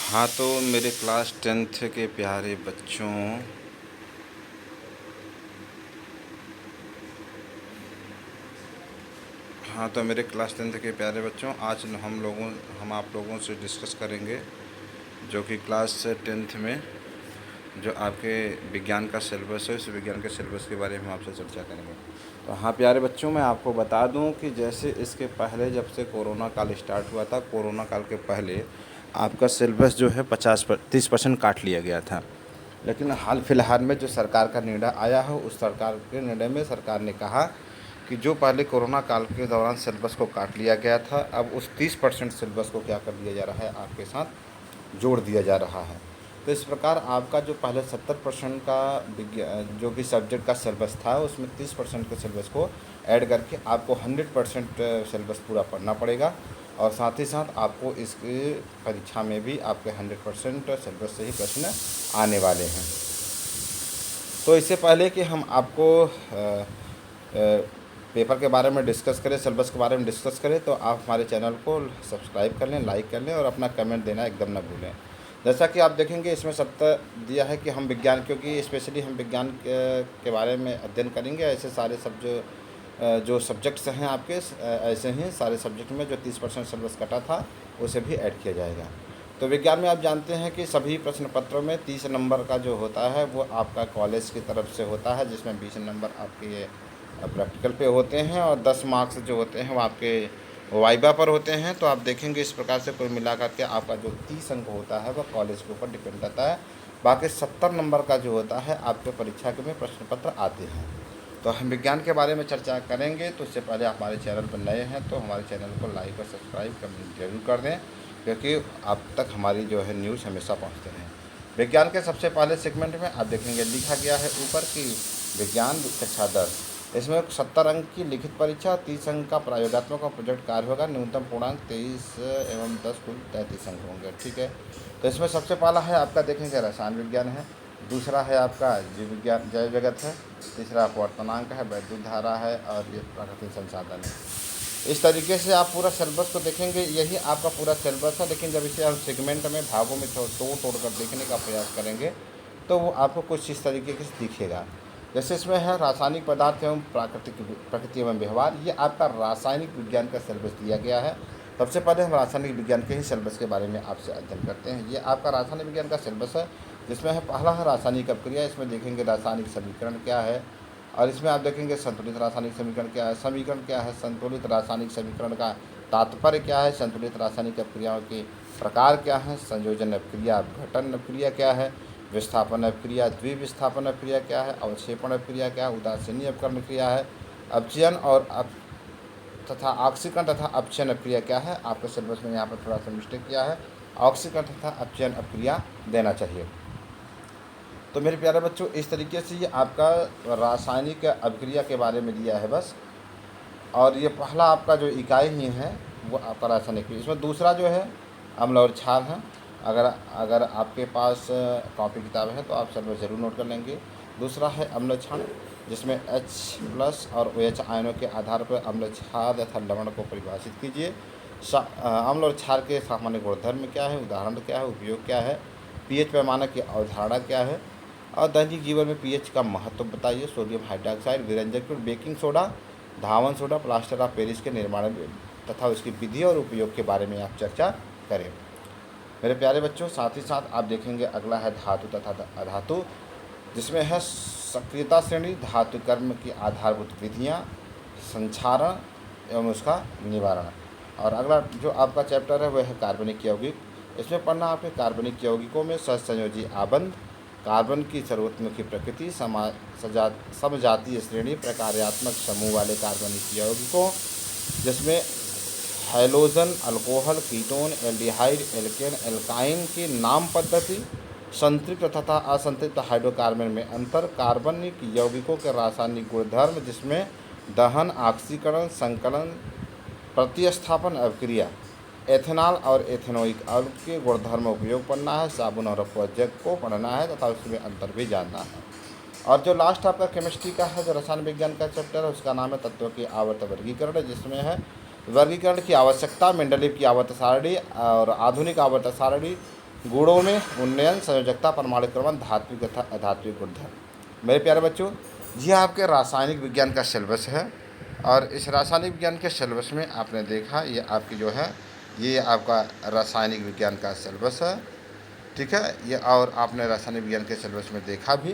हाँ, तो मेरे क्लास 10th के प्यारे बच्चों, हम आप लोगों से डिस्कस करेंगे जो कि क्लास 10th में जो आपके विज्ञान का सिलेबस है, उस विज्ञान के सिलेबस के बारे में हम आपसे चर्चा करेंगे। तो हाँ प्यारे बच्चों, मैं आपको बता दूं कि जैसे इसके पहले जब से कोरोना काल स्टार्ट हुआ था, कोरोना काल के पहले आपका सिलेबस जो है 30% काट लिया गया था। लेकिन हाल फिलहाल में जो सरकार का निर्णय आया है, उस सरकार के निर्णय में सरकार ने कहा कि जो पहले कोरोना काल के दौरान सिलेबस को काट लिया गया था, अब उस 30% सिलेबस को क्या कर दिया जा रहा है, आपके साथ जोड़ दिया जा रहा है। तो इस प्रकार आपका जो पहले 70% का जो कि सब्जेक्ट का सिलेबस था, उसमें 30% के सिलेबस को ऐड करके आपको 100% सिलेबस पूरा पढ़ना पड़ेगा। और साथ ही साथ आपको इसकी परीक्षा में भी आपके 100% सिलेबस से ही प्रश्न आने वाले हैं। तो इससे पहले कि हम आपको पेपर के बारे में डिस्कस करें, सिलेबस के बारे में डिस्कस करें, तो आप हमारे चैनल को सब्सक्राइब कर लें, लाइक कर लें और अपना कमेंट देना एकदम ना भूलें। जैसा कि आप देखेंगे इसमें सत्ता दिया है कि हम विज्ञान, क्योंकि स्पेशली हम विज्ञान के बारे में अध्ययन करेंगे। ऐसे सारे जो सब्जेक्ट्स हैं आपके, ऐसे ही सारे सब्जेक्ट में जो 30% सिलेबस कटा था उसे भी ऐड किया जाएगा। तो विज्ञान में आप जानते हैं कि सभी प्रश्न पत्रों में 30 नंबर का जो होता है वो आपका कॉलेज की तरफ से होता है, जिसमें 20 नंबर आपके प्रैक्टिकल पे होते हैं और 10 मार्क्स जो होते हैं वो आपके वाइवा पर होते हैं। तो आप देखेंगे इस प्रकार से कुल मिलाकर के आपका जो 30 अंक होता है वह कॉलेज के ऊपर डिपेंड करता है। बाकी 70 नंबर का जो होता है आपके परीक्षा के में प्रश्न पत्र आते हैं। तो हम विज्ञान के बारे में चर्चा करेंगे, तो उससे पहले आप हमारे चैनल पर नए हैं तो हमारे चैनल को लाइक और सब्सक्राइब कमेंट जरूर कर दें, क्योंकि आप तक हमारी जो है न्यूज़ हमेशा पहुंचते हैं। विज्ञान के सबसे पहले सेगमेंट में आप देखेंगे लिखा गया है ऊपर कि विज्ञान कक्षा 10, इसमें 70 अंक की लिखित परीक्षा, 30 अंक का प्रयोगात्मक और प्रोजेक्ट कार्य होगा। न्यूनतम पूर्णांक 23 एवं 10 कुल 33 अंक होंगे। ठीक है, तो इसमें सबसे पहला है आपका देखेंगे रसायन विज्ञान है, दूसरा है आपका जीव विज्ञान जैव जगत है, तीसरा अपवर्तनांक है, वैद्युत धारा है और ये प्राकृतिक संसाधन है। इस तरीके से आप पूरा सिलेबस को देखेंगे, यही आपका पूरा सिलेबस है। लेकिन जब इसे हम सेगमेंट में भागों में तोड़ कर देखने का प्रयास करेंगे तो वो आपको कुछ इस तरीके से दिखेगा। जैसे इसमें है रासायनिक पदार्थ एवं प्रकृति एवं व्यवहार, ये आपका रासायनिक विज्ञान का सिलेबस दिया गया है। सबसे पहले हम रासायनिक विज्ञान के ही सिलेबस के बारे में आपसे अध्ययन करते हैं। ये आपका रासायनिक विज्ञान का सिलेबस है, जिसमें है पहला है रासायनिक अपक्रिया। इसमें देखेंगे रासायनिक समीकरण क्या है, और इसमें आप देखेंगे संतुलित रासायनिक समीकरण क्या है, समीकरण क्या है, संतुलित रासायनिक समीकरण का तात्पर्य क्या है, संतुलित रासायनिक अपक्रियाओं के प्रकार क्या हैं, संयोजन अपक्रिया, अपघटन अपक्रिया क्या है, विस्थापन अपक्रिया, द्विविस्थापन अपक्रिया क्या है, अवक्षेपण अपक्रिया क्या है, उदासीनी अपकरण क्रिया है, अपचयन और तथा ऑक्सीकरण तथा अपचयन अपक्रिया क्या है। आपके सिलेबस में यहाँ पर थोड़ा सा मिस्टेक किया है, ऑक्सीकरण तथा अपचयन अपक्रिया देना चाहिए। तो मेरे प्यारे बच्चों, इस तरीके से ये आपका रासायनिक अभिक्रिया के बारे में दिया है बस। और ये पहला आपका जो इकाई ही है वो आपका रासायनिक। इसमें दूसरा जो है अम्ल और क्षार है। अगर आपके पास कॉपी किताब है तो आप सब ज़रूर नोट कर लेंगे। दूसरा है अम्ल क्षार, जिसमें H+ और OH आयनों के आधार पर अम्ल क्षार तथा लवण को परिभाषित कीजिए। अम्ल और क्षार के सामान्य गुणधर्म क्या है, उदाहरण क्या है, उपयोग क्या है, pH पैमाना की अवधारणा क्या है, और दैनिक जीवन में pH का महत्व बताइए। सोडियम हाइड्रोक्साइड, विरंजक, बेकिंग सोडा, धावन सोडा, प्लास्टर ऑफ पेरिस के निर्माण तथा उसकी विधि और उपयोग के बारे में आप चर्चा करें। मेरे प्यारे बच्चों, साथ ही साथ आप देखेंगे अगला है धातु तथा अधातु, जिसमें है सक्रियता श्रेणी, धातु कर्म की आधारभूत विधियाँ, संक्षारण एवं उसका निवारण। और अगला जो आपका चैप्टर है वह है कार्बनिक यौगिक। इसमें पढ़ना आपके कार्बनिक यौगिकों में सहसंयोजी आबंध, कार्बन की सर्वोत्मुखी प्रकृति, समजातीय श्रेणी, प्रकार्यात्मक समूह वाले कार्बनिक यौगिकों, जिसमें halogen, alcohol, ketone, aldehyde, alkane, alkyne की नाम पद्धति, संतृप्त तथा असंतृप्त हाइड्रोकार्बन में अंतर, कार्बनिक यौगिकों के रासायनिक गुणधर्म, जिसमें दहन, ऑक्सीकरण, संकलन, प्रतिस्थापन अभिक्रिया, एथेनॉल और एथेनोइक अम्ल के गुणधर्म उपयोग पढ़ना है, साबुन और अपवर्जक को पढ़ना है तथा उसमें अंतर भी जानना है। और जो लास्ट आपका केमिस्ट्री का है, जो रसायन विज्ञान का चैप्टर है, उसका नाम है तत्वों की आवर्त वर्गीकरण, जिसमें है वर्गीकरण की आवश्यकता, मेंडलीव की आवर्त सारणी और आधुनिक आवर्त सारणी, गुणों में उन्नयन, संयोजकता, परमाणुक्रमण, धात्विक तथा अधात्विक गुणधर्म। मेरे प्यारे बच्चों, ये आपके रासायनिक विज्ञान का सिलेबस है और इस रासायनिक विज्ञान के सिलेबस में आपने देखा ये आपकी जो है ये आपका रासायनिक विज्ञान का सिलेबस है, ठीक है। ये और आपने रासायनिक विज्ञान के सिलेबस में देखा भी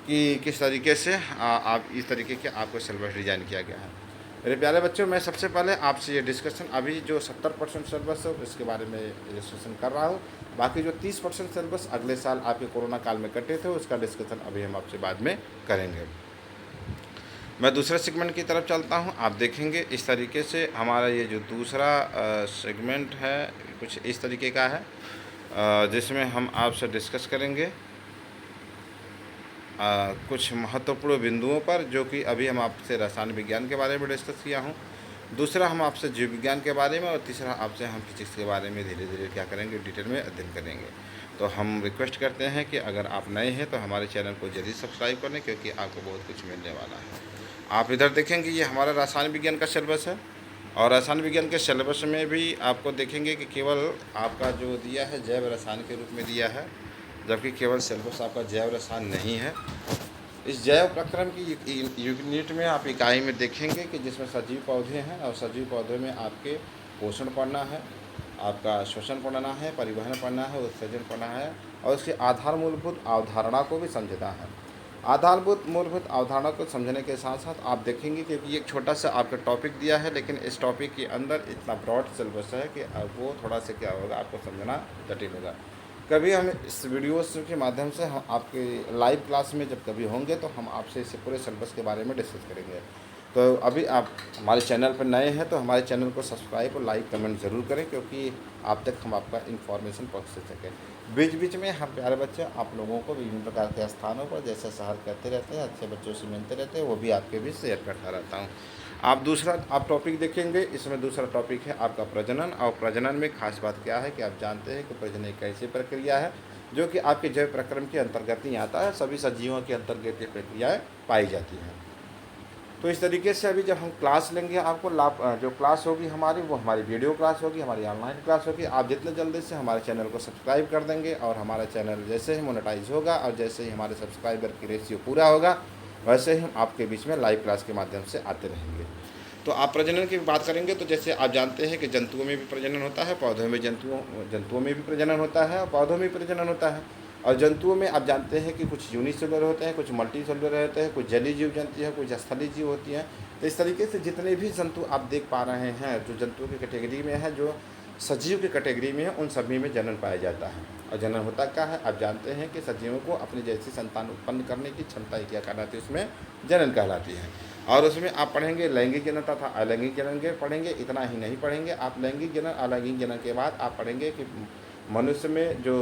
कि किस तरीके से आप इस तरीके के आपको सिलेबस डिज़ाइन किया गया है। मेरे प्यारे बच्चों, मैं सबसे पहले आपसे ये डिस्कशन अभी जो 70% सिलेबस है इसके बारे में डिस्कशन कर रहा हूँ। बाकी जो 30% सिलेबस अगले साल आपके कोरोना काल में कटे थे उसका डिस्कशन अभी हम आपसे बाद में करेंगे। मैं दूसरे सेगमेंट की तरफ चलता हूँ। आप देखेंगे इस तरीके से हमारा ये जो दूसरा सेगमेंट है कुछ इस तरीके का है, जिसमें हम आपसे डिस्कस करेंगे कुछ महत्वपूर्ण बिंदुओं पर, जो कि अभी हम आपसे रसायन विज्ञान के बारे में डिस्कस किया हूँ। दूसरा हम आपसे जीव विज्ञान के बारे में और तीसरा आपसे हम फिजिक्स के बारे में धीरे धीरे क्या करेंगे, डिटेल में अध्ययन करेंगे। तो हम रिक्वेस्ट करते हैं कि अगर आप नए हैं तो हमारे चैनल को जल्दी सब्सक्राइब कर लें, क्योंकि आपको बहुत कुछ मिलने वाला है। आप इधर देखेंगे ये हमारा रसायन विज्ञान का सिलेबस है और रसायन विज्ञान के सिलेबस में भी आपको देखेंगे कि केवल आपका जो दिया है जैव रसायन के रूप में दिया है, जबकि केवल सिलेबस आपका जैव रसायन नहीं है। इस जैव प्रक्रम की यूनिट में आप इकाई में देखेंगे कि जिसमें सजीव पौधे हैं और सजीव पौधे में आपके पोषण पढ़ना है, आपका श्वसन पढ़ना है, परिवहन पढ़ना है, उत्सर्जन पढ़ना है और उसके आधार मूलभूत अवधारणा को भी समझना है। आधारभूत मूलभूत अवधारणा को समझने के साथ साथ आप देखेंगे कि ये एक छोटा सा आपका टॉपिक दिया है, लेकिन इस टॉपिक के अंदर इतना ब्रॉड सिलेबस है कि वो थोड़ा सा क्या होगा आपको समझना जटिल होगा। कभी हम इस वीडियोस के माध्यम से हम आपके लाइव क्लास में जब कभी होंगे तो हम आपसे इस पूरे सिलेबस के बारे में डिस्कस करेंगे। तो अभी आप हमारे चैनल पर नए हैं तो हमारे चैनल को सब्सक्राइब और लाइक कमेंट ज़रूर करें, क्योंकि आप तक हम आपका इन्फॉर्मेशन पहुँच सकें। बीच बीच में हम प्यारे बच्चे आप लोगों को विभिन्न प्रकार के स्थानों पर जैसे शहर करते रहते हैं, अच्छे बच्चों से मिलते रहते हैं, वो भी आपके बीच शेयर करता रहता हूँ। आप टॉपिक देखेंगे, इसमें दूसरा टॉपिक है आपका प्रजनन। और प्रजनन में खास बात क्या है कि आप जानते हैं कि प्रजनन एक ऐसी प्रक्रिया है जो कि आपके जैव प्रक्रम के अंतर्गत नहीं आता है, सभी सजीवों के अंतर्गत ये प्रक्रियाएँ पाई जाती हैं। तो इस तरीके से अभी जब हम क्लास लेंगे आपको जो क्लास होगी हमारी वो हमारी वीडियो क्लास होगी, हमारी ऑनलाइन क्लास होगी। आप जितने जल्दी से हमारे चैनल को सब्सक्राइब कर देंगे और हमारा चैनल जैसे ही मोनेटाइज होगा और जैसे ही हमारे सब्सक्राइबर की रेशियो पूरा होगा वैसे ही हम आपके बीच में लाइव क्लास के माध्यम से आते रहेंगे। तो आप प्रजनन की बात करेंगे तो जैसे आप जानते हैं कि जंतुओं में भी प्रजनन होता है, पौधों में जंतुओं में भी प्रजनन होता है और पौधों में भी प्रजनन होता है। और जंतुओं में आप जानते हैं कि कुछ यूनिसेलुलर होते हैं, कुछ मल्टीसेलुलर होते हैं, कुछ जलीय जीव जंतु हैं, कुछ स्थलीय जीव होती हैं। तो इस तरीके से जितने भी जंतु आप देख पा रहे हैं जो जंतुओं की कैटेगरी में है, जो सजीव की कैटेगरी में है, उन सभी में जनन पाया जाता है। और जनन होता क्या है, आप जानते हैं कि सजीवों को अपनी जैसी संतान उत्पन्न करने की क्षमता क्या कहलाती है, उसमें जनन कहलाती है। और उसमें आप पढ़ेंगे लैंगिक जनन तथा अलैंगिक जनन के पढ़ेंगे। इतना ही नहीं पढ़ेंगे आप, लैंगिक जनन अलैंगिक जनन के बाद आप पढ़ेंगे कि मनुष्य में जो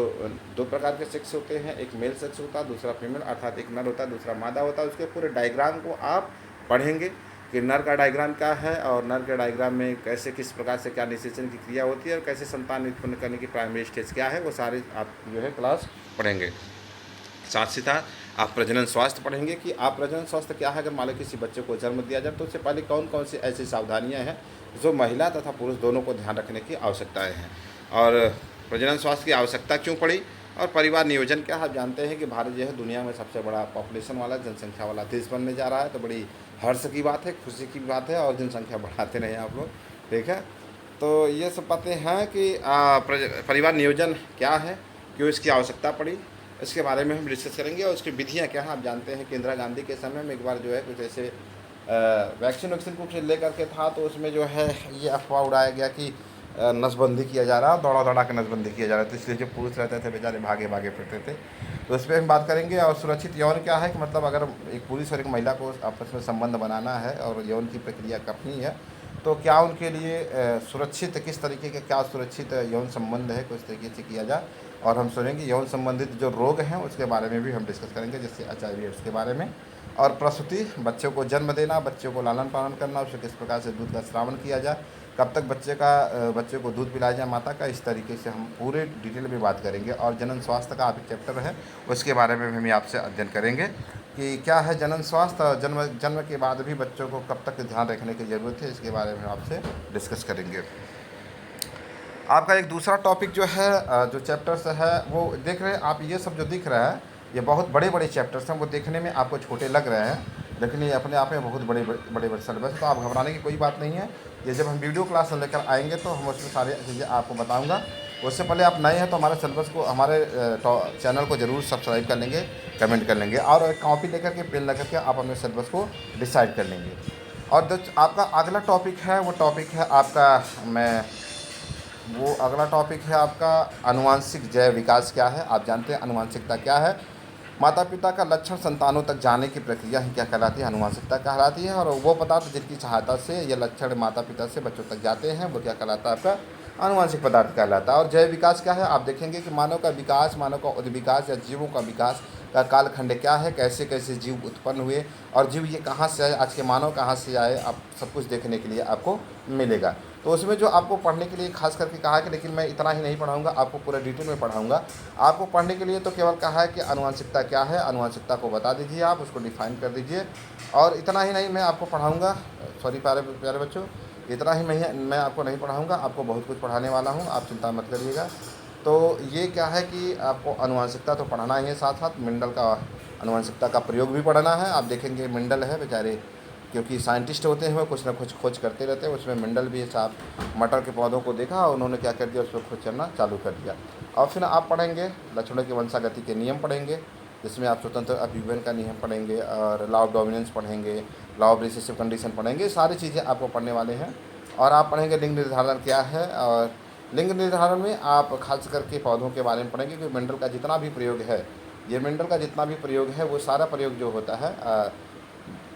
दो प्रकार के सेक्स होते हैं, एक मेल सेक्स होता है, दूसरा फीमेल, अर्थात एक नर होता है, दूसरा मादा होता है। उसके पूरे डायग्राम को आप पढ़ेंगे कि नर का डायग्राम क्या है और नर के डायग्राम में कैसे किस प्रकार से क्या निषेचन की क्रिया होती है और कैसे संतान उत्पन्न करने की प्राइमरी स्टेज क्या है, वो सारे आप जो है क्लास पढ़ेंगे। साथ ही साथ आप प्रजनन स्वास्थ्य पढ़ेंगे कि आप प्रजनन स्वास्थ्य क्या है, अगर मान लो किसी बच्चे को जन्म दिया जाए तो उससे पहले कौन कौन सी ऐसी सावधानियाँ हैं जो महिला तथा पुरुष दोनों को ध्यान रखने की आवश्यकताएँ हैं। और प्रजनन स्वास्थ्य की आवश्यकता क्यों पड़ी और परिवार नियोजन क्या है। आप जानते हैं कि भारत जो है दुनिया में सबसे बड़ा पॉपुलेशन वाला, जनसंख्या वाला देश बनने जा रहा है। तो बड़ी हर्ष की बात है, खुशी की बात है और जनसंख्या बढ़ाते रहें आप लोग, ठीक है। तो ये सब बातें हैं कि परिवार नियोजन क्या है, क्यों इसकी आवश्यकता पड़ी, इसके बारे में हम डिस्कस करेंगे। और उसकी विधियाँ क्या हैं। आप जानते हैं कि इंदिरा गांधी के समय में एक बार जो है कुछ ऐसे वैक्सीन को लेकर के था, तो उसमें जो है ये अफवाह उड़ाया गया कि नसबंदी किया जा रहा, दौड़ा दौड़ा के नसबंदी किया जा रहा था। तो इसलिए जो पुरुष रहते थे बेचारे भागे भागे फिरते थे। तो इस पर हम बात करेंगे। और सुरक्षित यौन क्या है कि मतलब अगर एक पुरुष और एक महिला को आपस में संबंध बनाना है और यौन की प्रक्रिया करनी है तो क्या उनके लिए सुरक्षित किस तरीके के क्या सुरक्षित यौन संबंध है, किस तरीके से किया जाए। और हम सुनेंगे यौन संबंधित जो रोग हैं उसके बारे में भी हम डिस्कस करेंगे, जैसे HIV एड्स के बारे में। और प्रसूति, बच्चों को जन्म देना, बच्चों को लालन पालन करना, उसे किस प्रकार से दूध का श्रावण किया जाए, कब तक बच्चे को दूध पिलाया जाए माता का, इस तरीके से हम पूरे डिटेल में बात करेंगे। और जनन स्वास्थ्य का अभी चैप्टर है उसके बारे में भी हम आपसे अध्ययन करेंगे कि क्या है जनन स्वास्थ्य और जन्म के बाद भी बच्चों को कब तक ध्यान रखने की ज़रूरत है, इसके बारे में आपसे डिस्कस करेंगे। आपका एक दूसरा टॉपिक जो है जो चैप्टर्स है वो देख रहे हैं आप, ये सब जो दिख रहा है ये बहुत बड़े बड़े चैप्टर्स हैं। वो देखने में आपको छोटे लग रहे हैं, लेकिन ये अपने आप में बहुत बड़े बड़े बड़े सिलेबस है। तो आप घबराने की कोई बात नहीं है। ये जब हम वीडियो क्लास लेकर आएंगे तो हम उसमें सारी चीज़ें आपको बताऊँगा। उससे पहले आप नए हैं तो हमारे सिलेबस को, हमारे चैनल को ज़रूर सब्सक्राइब कर लेंगे, कमेंट कर लेंगे और एक कॉपी लेकर के, पेन लेकर के आप अपने सिलेबस को डिसाइड कर लेंगे। और जो आपका अगला टॉपिक है वो टॉपिक है आपका, वो अगला टॉपिक है आपका आनुवांशिक जैव विकास क्या है। आप जानते हैं आनुवांशिकता क्या है। माता पिता का लक्षण संतानों तक जाने की प्रक्रिया ही क्या कहलाती है, आनुवांशिकता कहलाती है। और वो पदार्थ जिनकी सहायता से ये लक्षण माता पिता से बच्चों तक जाते हैं वो क्या कहलाता है, आपका आनुवांशिक पदार्थ कहलाता है। और जैव विकास क्या है, आप देखेंगे कि मानव का विकास, मानव का उद्विकास या जीवों का विकास का कालखंड क्या है, कैसे कैसे जीव उत्पन्न हुए और जीव ये कहाँ से आए, आज के मानव कहाँ से आए, आप सब कुछ देखने के लिए आपको मिलेगा। तो उसमें जो आपको पढ़ने के लिए खास करके कहा है कि, लेकिन मैं इतना ही नहीं पढ़ाऊंगा, आपको पूरा डिटेल में पढ़ाऊंगा। आपको पढ़ने के लिए तो केवल कहा है कि आनुवांशिकता क्या है, आनुवांशिकता को बता दीजिए, आप उसको डिफाइन कर दीजिए। और इतना ही नहीं मैं आपको पढ़ाऊँगा, सॉरी प्यारे प्यारे बच्चों, इतना ही मैं आपको नहीं पढ़ाऊँगा, आपको बहुत कुछ पढ़ाने वाला हूँ, आप चिंता मत करिएगा। तो ये क्या है कि आपको आनुवांशिकता तो पढ़ाना ही है, साथ साथ मेंडल का आनुवांशिकता का प्रयोग भी पढ़ना है। आप देखेंगे मेंडल है बेचारे, क्योंकि साइंटिस्ट होते हैं वो कुछ ना कुछ खोज करते रहते हैं, उसमें मेंडल भी साहब मटर के पौधों को देखा और उन्होंने क्या कर दिया, उस पर खोज करना चालू कर दिया। और फिर आप पढ़ेंगे लक्षणों की वंशागति के नियम पढ़ेंगे, जिसमें आप स्वतंत्र अभिव्यन का नियम पढ़ेंगे और लॉ ऑफ डोमिनेंस पढ़ेंगे, लॉ ऑफ रिसेसिव कंडीशन पढ़ेंगे, सारी चीज़ें आपको पढ़ने वाले हैं। और आप पढ़ेंगे लिंग निर्धारण क्या है, और लिंग निर्धारण में आप खास करके पौधों के बारे में पढ़ेंगे, क्योंकि मेंडल का जितना भी प्रयोग है, ये मेंडल का जितना भी प्रयोग है वो सारा प्रयोग जो होता है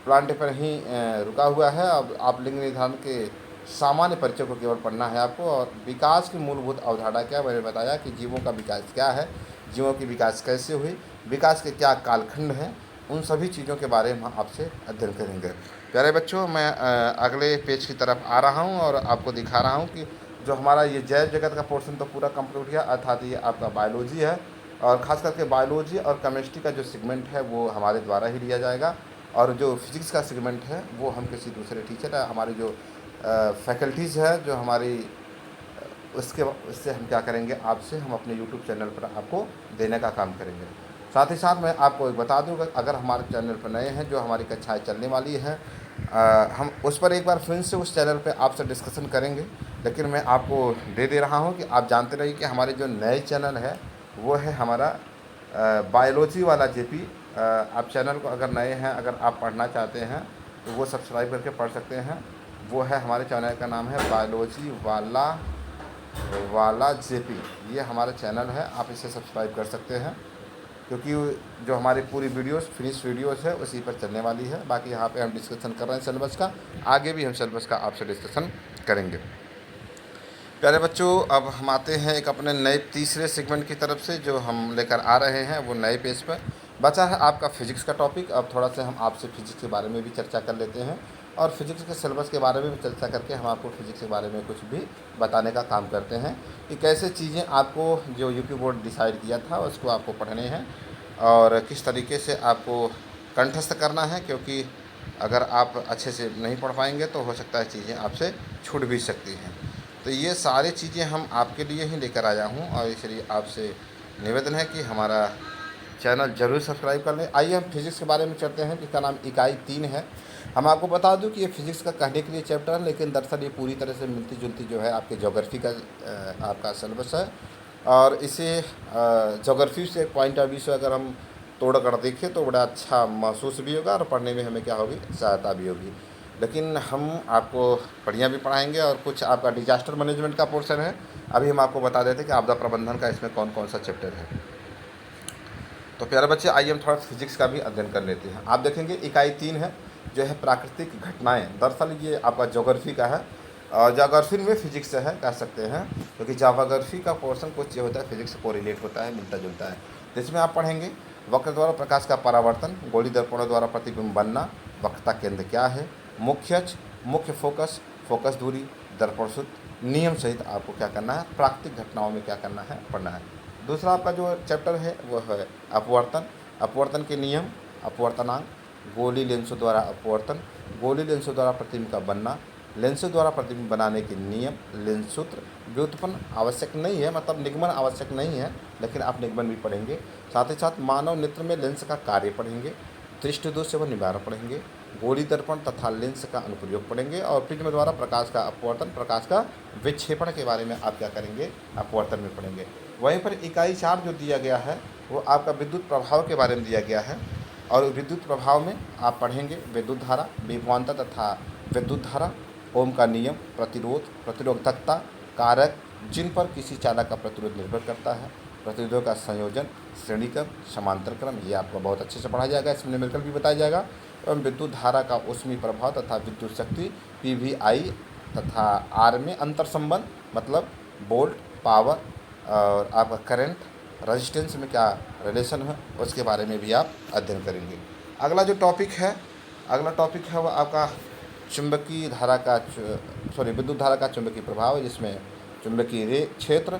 प्लांट पर ही रुका हुआ है। अब आप लिंग निर्धारण के सामान्य परिचय को केवल पढ़ना है आपको। और विकास की मूलभूत अवधारणा क्या, मैंने बताया कि जीवों का विकास क्या है, जीवों की विकास कैसे हुई, विकास के क्या कालखंड हैं, उन सभी चीज़ों के बारे में हम आपसे अध्ययन करेंगे। प्यारे बच्चों, मैं अगले पेज की तरफ आ रहा हूँ और आपको दिखा रहा हूँ कि जो हमारा ये जैव जगत का पोर्शन तो पूरा कंप्लीट है, अर्थात ये आपका बायोलॉजी है। और ख़ास करके बायोलॉजी और केमिस्ट्री का जो सेगमेंट है वो हमारे द्वारा ही लिया जाएगा, और जो फिज़िक्स का सेगमेंट है वो हम किसी दूसरे टीचर है, हमारी जो फैकल्टीज़ है जो हमारी, उससे हम क्या करेंगे, आपसे हम अपने यूट्यूब चैनल पर आपको देने का काम करेंगे। साथ ही साथ मैं आपको बता दूँ, अगर हमारे चैनल पर नए हैं, जो हमारी कक्षाएँ चलने वाली हैं, हम उस पर एक बार फिर से उस चैनल पर आपसे डिस्कशन करेंगे। लेकिन मैं आपको दे रहा हूँ कि आप जानते रहिए कि हमारे जो नए चैनल है वो है हमारा बायोलॉजी वाला जेपी। आप चैनल को अगर नए हैं, अगर आप पढ़ना चाहते हैं तो वो सब्सक्राइब करके पढ़ सकते हैं। वो है, हमारे चैनल का नाम है बायोलॉजी वाला जेपी, ये हमारा चैनल है, आप इसे सब्सक्राइब कर सकते हैं, क्योंकि जो हमारी पूरी वीडियोस फिनिश वीडियोस है उसी पर चलने वाली है। बाकी यहाँ पे हम डिस्कशन कर रहे हैं सिलेबस का, आगे भी हम सिलेबस का आपसे डिस्कशन करेंगे। प्यारे बच्चों, अब हम आते हैं एक अपने नए तीसरे सेगमेंट की तरफ से, जो हम लेकर आ रहे हैं वो नए पेज पर। बचा है आपका फ़िज़िक्स का टॉपिक। अब थोड़ा सा हम आपसे फ़िज़िक्स के बारे में भी चर्चा कर लेते हैं, और फिज़िक्स के सिलेबस के बारे में भी चर्चा करके हम आपको फ़िज़िक्स के बारे में कुछ भी बताने का काम करते हैं कि कैसे चीज़ें आपको, जो यूपी बोर्ड डिसाइड किया था उसको आपको पढ़ने हैं और किस तरीके से आपको कंठस्थ करना है। क्योंकि अगर आप अच्छे से नहीं पढ़ पाएंगे तो हो सकता है चीज़ें आपसे छूट भी सकती हैं। तो ये सारी चीज़ें हम आपके लिए ही लेकर आया हूँ, और इसलिए आपसे निवेदन है कि हमारा चैनल ज़रूर सब्सक्राइब कर लें। आइए हम फिज़िक्स के बारे में चलते हैं, जिसका नाम इकाई 3 है। हम आपको बता दूं कि ये फिज़िक्स का कहने के लिए चैप्टर है, लेकिन दरअसल ये पूरी तरह से मिलती जुलती जो है आपके ज्योग्राफी का आपका सिलेबस है। और इसे ज्योग्राफी से पॉइंट ऑफ व्यू से अगर हम तोड़ कर देखें तो बड़ा अच्छा महसूस भी होगा और पढ़ने में हमें क्या होगी, सहायता भी होगी। लेकिन हम आपको बढ़िया भी पढ़ाएंगे, और कुछ आपका डिजास्टर मैनेजमेंट का पोर्शन है। अभी हम आपको बता देते हैं कि आपदा प्रबंधन का इसमें कौन कौन सा चैप्टर है। तो प्यारे बच्चे, आइए हम थोड़ा फिजिक्स का भी अध्ययन कर लेते हैं। आप देखेंगे इकाई 3 है, जो है प्राकृतिक घटनाएं। दरअसल ये आपका ज्योग्राफी का है, और ज्योग्राफी में फिजिक्स है कह सकते हैं, क्योंकि ज्योग्राफी का पोर्शन कुछ जो होता है फिजिक्स से कोरिलेट होता है, मिलता जुलता है। जिसमें आप पढ़ेंगे वक्र द्वारा प्रकाश का परावर्तन, गोली दर्पणों द्वारा प्रतिबिंब बनना, वक्रता केंद्र क्या है, मुख्य अक्ष, मुख्य फोकस, फोकस दूरी, दर्पण सूत्र, नियम सहित आपको क्या करना है, प्राकृतिक घटनाओं में क्या करना है, पढ़ना है। दूसरा आपका जो चैप्टर है वो है अपवर्तन, अपवर्तन के नियम, अपवर्तनांक, गोली लेंसों द्वारा अपवर्तन, गोली लेंसों द्वारा प्रतिबिंब का बनना, लेंसों द्वारा प्रतिबिंब बनाने के नियम, लेंस सूत्र, व्युत्पन्न आवश्यक नहीं है, मतलब निगमन आवश्यक नहीं है, लेकिन आप निगमन भी पढ़ेंगे। साथ ही साथ मानव नेत्र में लेंस का कार्य पढ़ेंगे, दृष्टि दोष एवं निवारण पढ़ेंगे, गोली दर्पण तथा लेंस का अनुप्रयोग पढ़ेंगे, और प्रिज्म द्वारा प्रकाश का अपवर्तन, प्रकाश का विक्षेपण के बारे में आप क्या करेंगे, अपवर्तन में पढ़ेंगे। वहीं पर इकाई 4 जो दिया गया है वो आपका विद्युत प्रभाव के बारे में दिया गया है, और विद्युत प्रभाव में आप पढ़ेंगे विद्युत धारा, विभवांतर तथा विद्युत धारा, ओम का नियम, प्रतिरोध, प्रतिरोधकता, कारक जिन पर किसी चालक का प्रतिरोध निर्भर करता है, प्रतिरोधों का संयोजन, श्रेणीक्रम, समांतर क्रम, ये आपको बहुत अच्छे से पढ़ा जाएगा, इसमें न्यूमेरिकल भी बताया जाएगा। एवं विद्युत धारा का ऊष्मीय प्रभाव तथा विद्युत शक्ति, PVI तथा आर में अंतर संबंध, मतलब वोल्ट, पावर और आपका करंट, रेजिस्टेंस में क्या रिलेशन है, उसके बारे में भी आप अध्ययन करेंगे। अगला जो टॉपिक है, अगला टॉपिक है वह आपका चुंबकीय धारा का विद्युत धारा का चुंबकीय प्रभाव है, जिसमें चुंबकीय क्षेत्र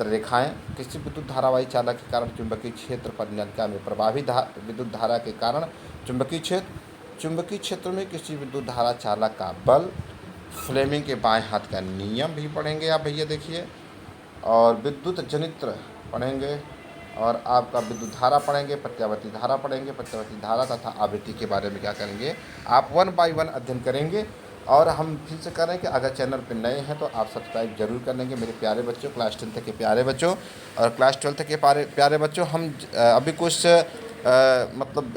रेखाएं, किसी विद्युत धारावाही चालक के कारण चुंबकीय क्षेत्र पर नियंत्रण में प्रभावी विद्युत धारा के कारण चुंबकीय क्षेत्र में किसी विद्युत धारा चालक का बल, फ्लेमिंग के बाएं हाथ का नियम भी पढ़ेंगे आप भैया देखिए, और विद्युत जनित्र पढ़ेंगे, और आपका विद्युत धारा पढ़ेंगे, प्रत्यावर्ती धारा पढ़ेंगे, प्रत्यावर्ती धारा तथा आवृत्ति के बारे में क्या करेंगे, आप 1 बाय 1 अध्ययन करेंगे। और हम फिर से करें कि अगर चैनल पर नए हैं तो आप सब्सक्राइब जरूर कर लेंगे मेरे प्यारे बच्चों, क्लास 10 के प्यारे बच्चों और क्लास 12 के प्यारे बच्चों। हम अभी कुछ मतलब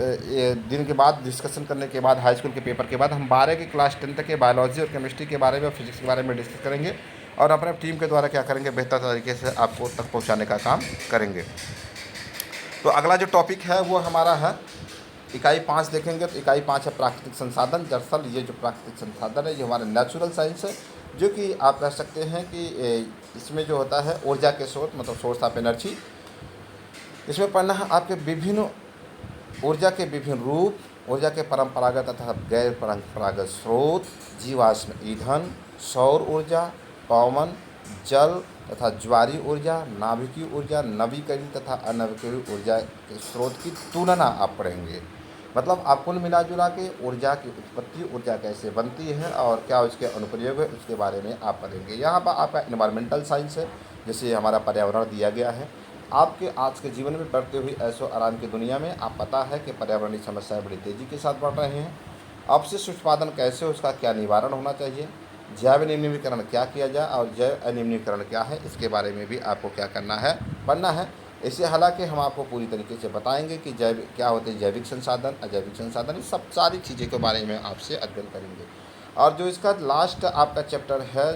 दिन के बाद डिस्कशन करने के बाद, हाई स्कूल के पेपर के बाद, हम 12 की क्लास 10 के बायोलॉजी और केमिस्ट्री के बारे में, फिजिक्स के बारे में डिस्कस करेंगे, और अपने टीम के द्वारा क्या करेंगे, बेहतर तरीके से आपको तक पहुँचाने का काम करेंगे। तो अगला जो टॉपिक है वो हमारा है इकाई 5 देखेंगे। तो इकाई 5 है प्राकृतिक संसाधन। दरअसल ये जो प्राकृतिक संसाधन है ये हमारा नेचुरल साइंस है, जो कि आप कह सकते हैं कि इसमें जो होता है ऊर्जा के स्रोत, मतलब सोर्स ऑफ एनर्जी। इसमें पढ़ना है आपके विभिन्न ऊर्जा के विभिन्न रूप, ऊर्जा के परंपरागत तथा गैर परंपरागत स्रोत, जीवाश्म ईंधन, सौर ऊर्जा, पवन, जल तथा ज्वारीय ऊर्जा, नाभिकीय ऊर्जा, नवीकरणीय तथा अनवीकरणीय ऊर्जा के स्रोत की तुलना आप पढ़ेंगे। मतलब आप कुल मिला जुला के ऊर्जा की उत्पत्ति, ऊर्जा कैसे बनती है और क्या उसके अनुप्रयोग है, उसके बारे में आप पढ़ेंगे। यहाँ पर आपका इन्वायरमेंटल साइंस है, जैसे हमारा पर्यावरण दिया गया है। आपके आज के जीवन में बढ़ते हुई ऐशो आराम की दुनिया में आप पता है कि पर्यावरणीय समस्याएं बड़ी तेज़ी के साथ बढ़ रहे हैं। अपशिष्ट उत्पादन कैसे, उसका क्या निवारण होना चाहिए, जैव निम्नीकरण क्या किया जाए और जैव अनिम्नीकरण क्या है, इसके बारे में भी आपको क्या करना है, पढ़ना है। इसे हालांकि हम आपको पूरी तरीके से बताएंगे कि जैव क्या होते हैं, जैविक संसाधन, अजैविक संसाधन, ये सब सारी चीज़ें के बारे में आपसे अध्ययन करेंगे। और जो इसका लास्ट आपका चैप्टर है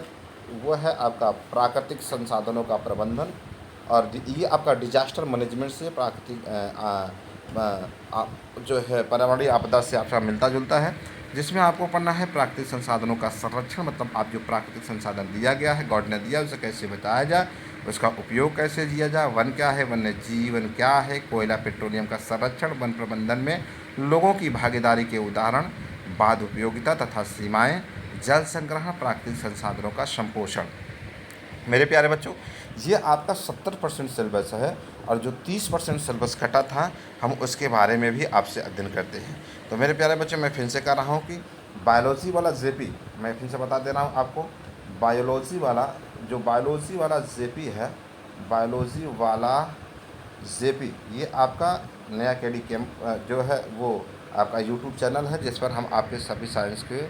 वो है आपका प्राकृतिक संसाधनों का प्रबंधन, और ये आपका डिजास्टर मैनेजमेंट से प्राकृतिक जो है पर्यावरणीय आपदा से आपका मिलता जुलता है, जिसमें आपको पढ़ना है प्राकृतिक संसाधनों का संरक्षण। मतलब आप जो प्राकृतिक संसाधन दिया गया है, गॉड ने दिया, उसे कैसे बचाया जाए, उसका उपयोग कैसे किया जाए, वन क्या है, वन्य जीवन क्या है, कोयला पेट्रोलियम का संरक्षण, वन प्रबंधन में लोगों की भागीदारी के उदाहरण, बाद उपयोगिता तथा सीमाएँ, जल संग्रहण, प्राकृतिक संसाधनों का संपोषण। मेरे प्यारे बच्चों, ये आपका 70% सिलेबस है, और जो 30% सिलेबस कटा था हम उसके बारे में भी आपसे अध्ययन करते हैं। तो मेरे प्यारे बच्चों, मैं फिर से कह रहा हूँ कि बायोलॉजी वाला जेपी, मैं फिर से बता दे रहा हूँ आपको, बायोलॉजी वाला जेपी है, बायोलॉजी वाला जेपी, ये आपका नया केडी कैंप जो है वो आपका यूट्यूब चैनल है, जिस पर हम आपके सभी साइंस के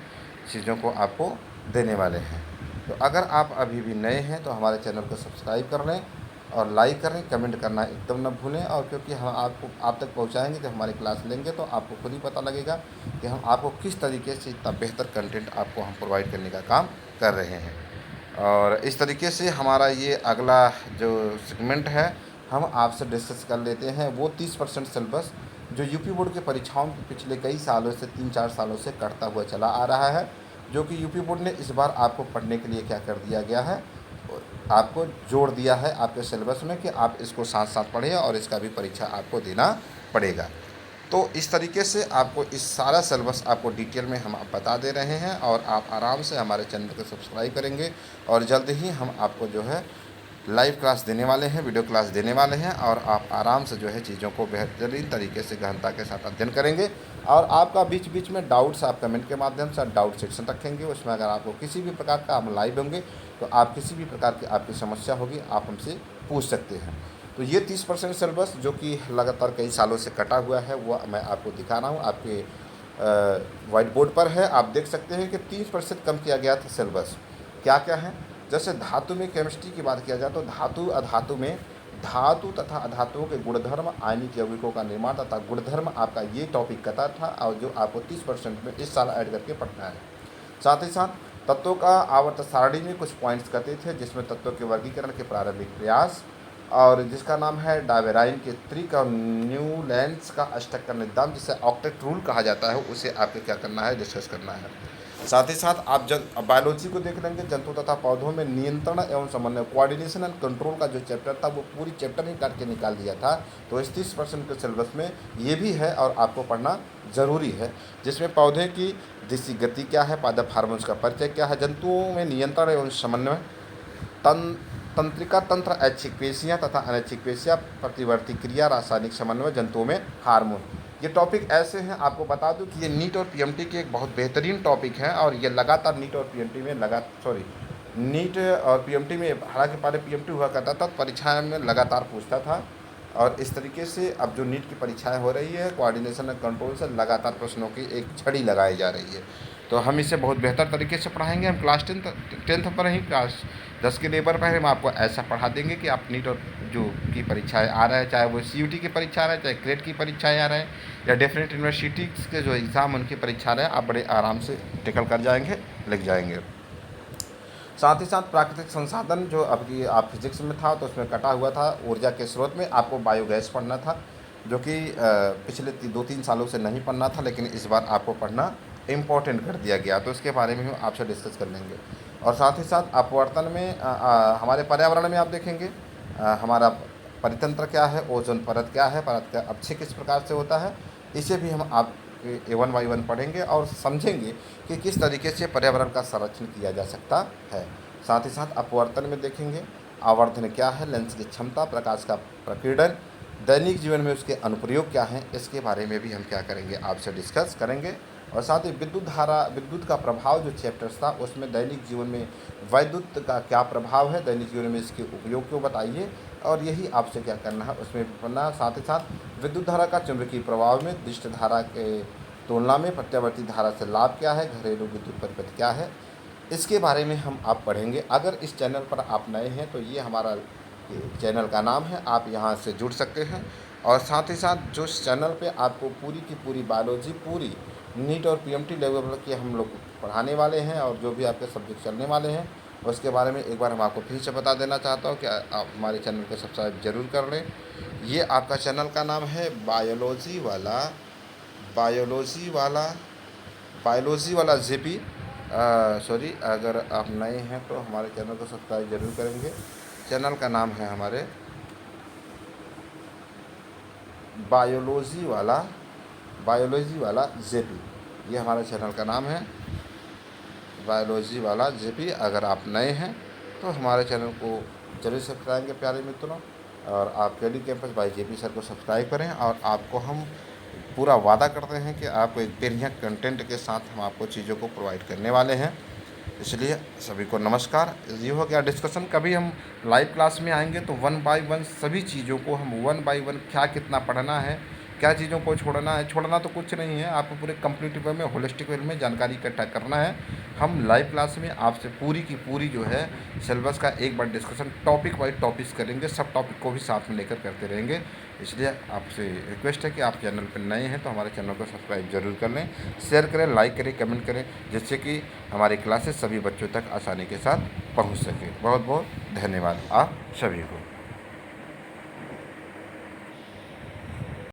चीज़ों को आपको देने वाले हैं। तो अगर आप अभी भी नए हैं तो हमारे चैनल को सब्सक्राइब कर लें और लाइक करें, कमेंट करना एकदम न भूलें। और क्योंकि हम आप तक पहुंचाएंगे, जब हमारी क्लास लेंगे तो आपको खुद ही पता लगेगा कि हम आपको किस तरीके से इतना बेहतर कंटेंट आपको हम प्रोवाइड करने का काम कर रहे हैं। और इस तरीके से हमारा ये अगला जो सेगमेंट है हम आपसे डिस्कस कर लेते हैं, वो 30% सिलेबस जो यूपी बोर्ड के परीक्षाओं में पिछले कई सालों से 3-4 सालों से कटता हुआ चला आ रहा है, जो कि यूपी बोर्ड ने इस बार आपको पढ़ने के लिए क्या कर दिया गया है, आपको जोड़ दिया है आपके सिलेबस में कि आप इसको साथ साथ पढ़ें और इसका भी परीक्षा आपको देना पड़ेगा। तो इस तरीके से आपको इस सारा सिलेबस आपको डिटेल में हम बता दे रहे हैं, और आप आराम से हमारे चैनल को सब्सक्राइब करेंगे, और जल्द ही हम आपको जो है लाइव क्लास देने वाले हैं, वीडियो क्लास देने वाले हैं, और आप आराम से जो है चीज़ों को बेहतरीन तरीके से गहनता के साथ अध्ययन करेंगे। और आपका बीच बीच में डाउट्स आप कमेंट के माध्यम से डाउट सेक्शन रखेंगे, उसमें अगर आपको किसी भी प्रकार का आप लाइव होंगे तो आप किसी भी प्रकार की आपकी समस्या होगी आप हमसे पूछ सकते हैं। तो ये 30% सिलेबस जो कि लगातार कई सालों से कटा हुआ है वो मैं आपको दिखा रहा हूँ, आपके वाइट बोर्ड पर है। आप देख सकते हैं कि 30% कम किया गया था सिलेबस। क्या क्या है, जैसे धातु में केमिस्ट्री की बात किया जाए तो धातु अधातु में धातु तथा अधातुओं के गुणधर्म, आयनिक यौगिकों का निर्माण तथा गुणधर्म आपका ये टॉपिक कता था, और जो आपको 30% में इस साल ऐड करके पढ़ना है। साथ ही साथ तत्वों का आवर्त सारणी में कुछ पॉइंट्स कहते थे, जिसमें तत्वों के वर्गीकरण के प्रारंभिक प्रयास, और जिसका नाम है डावेराइन के त्रिक और न्यूलैंड्स का अष्टक का निदान, जिसे ऑक्टेट रूल कहा जाता है, उसे आपको क्या करना है, डिस्कस करना है। साथ ही साथ आप बायोलॉजी को देख लेंगे, जंतु तथा पौधों में नियंत्रण एवं समन्वय, कोऑर्डिनेशन एंड कंट्रोल का जो चैप्टर था वो पूरी चैप्टर ही काट के निकाल दिया था। तो इस 30% के सिलेबस में ये भी है और आपको पढ़ना ज़रूरी है, जिसमें पौधे की देसी गति क्या है, पादप हार्मोन्स का परिचय क्या है, जंतुओं में नियंत्रण एवं समन्वय, तंत्रिका तंत्र, ऐच्छिक पेशियाँ तथा अनैच्छिक पेशियाँ, प्रतिवर्ती क्रिया, रासायनिक समन्वय, जंतुओं में हार्मोन। ये टॉपिक ऐसे हैं, आपको बता दूं कि ये नीट और पीएमटी के एक बहुत बेहतरीन टॉपिक हैं, और ये लगातार नीट और पीएमटी में नीट और पीएमटी में, हालांकि पहले पीएमटी हुआ करता था, परीक्षाएं में लगातार पूछता था। और इस तरीके से अब जो नीट की परीक्षाएं हो रही है, कोऑर्डिनेशन एंड कंट्रोल से लगातार प्रश्नों की एक छड़ी लगाई जा रही है। तो हम इसे बहुत बेहतर तरीके से पढ़ाएंगे। हम क्लास टेंथ पर ही, क्लास 10 के लेवल पर हम आपको ऐसा पढ़ा देंगे कि आप नीट और जो की परीक्षाएं आ रहा है, चाहे वो सीयूटी की परीक्षा आ रहा है, चाहे क्रेट की परीक्षाएं आ रहे हैं, या डेफिनेट यूनिवर्सिटी के जो एग्ज़ाम उनकी परीक्षा आ रहे हैं, आप बड़े आराम से टिकल कर जाएंगे, लिख जाएंगे। साथ ही साथ प्राकृतिक संसाधन जो अभी आप फिजिक्स में था तो उसमें कटा हुआ था, ऊर्जा के स्रोत में आपको बायोगैस पढ़ना था, जो कि पिछले 2-3 सालों से नहीं पढ़ना था, लेकिन इस बार आपको पढ़ना इम्पोर्टेंट कर दिया गया, तो इसके बारे में हम आपसे डिस्कस कर लेंगे। और साथ ही साथ अपवर्तन में हमारे पर्यावरण में आप देखेंगे हमारा परितंत्र क्या है, ओजोन परत क्या है, परत का अपक्षय किस प्रकार से होता है, इसे भी हम आप A1 by 1 पढ़ेंगे और समझेंगे कि किस तरीके से पर्यावरण का संरक्षण किया जा सकता है। साथ ही साथ अपवर्तन में देखेंगे आवर्धन क्या है, लेंस की क्षमता, प्रकाश का प्रकीर्णन, दैनिक जीवन में उसके अनुप्रयोग क्या हैं, इसके बारे में भी हम क्या करेंगे, आपसे डिस्कस करेंगे। और साथ ही विद्युत का प्रभाव जो चैप्टर्स था उसमें दैनिक जीवन में विद्युत का क्या प्रभाव है, दैनिक जीवन में इसके उपयोग को बताइए, और यही आपसे क्या करना है उसमें पढ़ना। साथ ही साथ विद्युत धारा का चुंबकीय प्रभाव में दिष्ट धारा के तुलना में प्रत्यावर्ती धारा से लाभ क्या है, घरेलू विद्युत परिपथ क्या है, इसके बारे में हम आप पढ़ेंगे। अगर इस चैनल पर आप नए हैं तो ये हमारा चैनल का नाम है, आप यहाँ से जुड़ सकते हैं। और साथ ही साथ जो इस चैनल पे आपको पूरी की पूरी बायोलॉजी, पूरी नीट और पीएमटी लेवल की हम लोग पढ़ाने वाले हैं, और जो भी आपके सब्जेक्ट चलने वाले हैं उसके बारे में एक बार हम आपको फिर से बता देना चाहता हूँ कि आप हमारे चैनल को सब्सक्राइब जरूर कर लें। ये आपका चैनल का नाम है बायोलॉजी वाला जेपी। सॉरी, अगर आप नए हैं तो हमारे चैनल को सब्सक्राइब जरूर करेंगे। चैनल का नाम है हमारे बायोलॉजी वाला जेपी, ये हमारे चैनल का नाम है बायोलॉजी वाला जेपी। अगर आप नए हैं तो हमारे चैनल को जरूर सब्सक्राइब करें प्यारे मित्रों, और आप KD campus bye JP sir को सब्सक्राइब करें। और आपको हम पूरा वादा करते हैं कि आपको एक बढ़िया कंटेंट के साथ हम आपको चीज़ों को प्रोवाइड करने वाले हैं। इसलिए सभी को नमस्कार। ये हो गया डिस्कशन। कभी हम लाइव क्लास में आएंगे तो 1 by 1 सभी चीज़ों को हम 1 by 1 क्या कितना पढ़ना है, क्या चीज़ों को छोड़ना है, छोड़ना तो कुछ नहीं है, आपको पूरे कंप्लीट वे में, होलिस्टिक वे में जानकारी इकट्ठा करना है। हम लाइव क्लास में आपसे पूरी की पूरी जो है सिलेबस का एक बार डिस्कशन टॉपिक वाइज टॉपिक्स करेंगे, सब टॉपिक को भी साथ में लेकर करते रहेंगे। इसलिए आपसे रिक्वेस्ट है कि आप चैनल पर नए हैं तो हमारे चैनल को सब्सक्राइब जरूर कर लें, शेयर करें, लाइक करें, कमेंट करें, जिससे कि हमारी क्लासेस सभी बच्चों तक आसानी के साथ पहुंच सके। बहुत बहुत धन्यवाद आप सभी को।